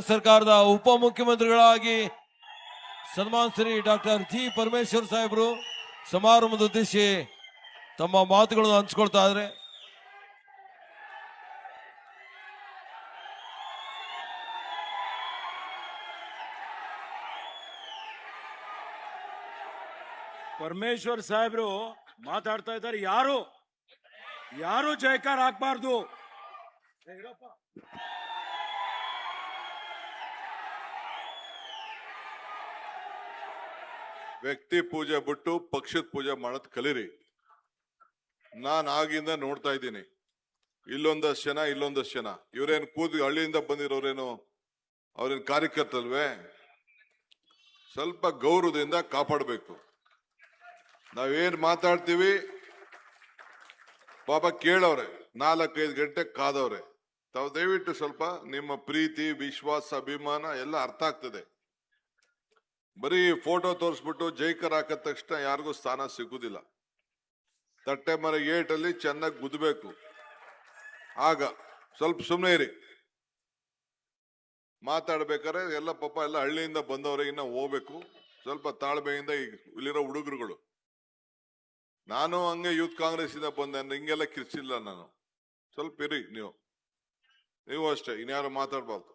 ಸರ್ಕಾರದ ಉಪಮುಖ್ಯಮಂತ್ರಿಗಳಾಗಿ Samman Shri doctor G Parameshwar ಸಾಹೇಬರು ಸಮಾರಂಭದ ಉದ್ದೇಶಿಸಿ ತಮ್ಮ ಮಾತುಗಳನ್ನು ಹಂಚಿಕೊಳ್ತಾ ಇದ್ದಾರೆ. ಪರಮೇಶ್ವರ್ ಸಾಹೇಬ್ರು ಮಾತಾಡ್ತಾ ಇದ್ದಾರೆ. ಯಾರು ಜಯಕಾರ ಹಾಕ್ಬಾರ್ದು. ವ್ಯಕ್ತಿ ಪೂಜೆ ಬಿಟ್ಟು ಪಕ್ಷದ ಪೂಜೆ ಮಾಡೋದ್ ಕಲೀರಿ. ನಾನ್ ಆಗಿಂದ ನೋಡ್ತಾ ಇದ್ದೀನಿ, ಇಲ್ಲೊಂದಷ್ಟು ಜನ ಇವ್ರೇನು ಹಳ್ಳಿಯಿಂದ ಬಂದಿರೋರೇನು ಅವ್ರೇನ್ ಕಾರ್ಯಕರ್ತಲ್ವೇ? ಸ್ವಲ್ಪ ಗೌರವದಿಂದ ಕಾಪಾಡಬೇಕು. ನಾವೇನ್ ಮಾತಾಡ್ತೀವಿ ಪಾಪ ಕೇಳವ್ರೆ, 4-5 ಗಂಟೆ ಕಾದವ್ರೆ. ತಾವು ದಯವಿಟ್ಟು ಸ್ವಲ್ಪ ನಿಮ್ಮ ಪ್ರೀತಿ ವಿಶ್ವಾಸ ಅಭಿಮಾನ ಎಲ್ಲ ಅರ್ಥ ಆಗ್ತದೆ. ಬರೀ ಫೋಟೋ ತೋರಿಸ್ಬಿಟ್ಟು ಜೈಕರ್ ಹಾಕಿದ ತಕ್ಷಣ ಯಾರಿಗೂ ಸ್ಥಾನ ಸಿಗುದಿಲ್ಲ. ತಟ್ಟೆ ಮರ ಏಟಲ್ಲಿ ಚೆನ್ನಾಗಿ ಗುದ್ದಬೇಕು. ಆಗ ಸ್ವಲ್ಪ ಸುಮ್ಮನೆ ಇರಿ. ಮಾತಾಡ್ಬೇಕಾದ್ರೆ ಎಲ್ಲ ಪಾಪ ಎಲ್ಲ ಹಳ್ಳಿಯಿಂದ ಬಂದವ್ರೆ, ಇನ್ನ ಹೋಗ್ಬೇಕು. ಸ್ವಲ್ಪ ತಾಳ್ಮೆಯಿಂದ ಇಲ್ಲಿರೋ ಹುಡುಗರುಗಳು, ನಾನು ಹಂಗೆ ಯೂತ್ ಕಾಂಗ್ರೆಸ್ ಇಂದ ಬಂದೆ, ಹಿಂಗೆಲ್ಲ ಕಿರ್ಚಿಲ್ಲ ನಾನು. ಸ್ವಲ್ಪ ಇರಿ ನೀವು ಅಷ್ಟೇ, ಇನ್ಯಾರು ಮಾತಾಡ್ಬಾರ್ದು.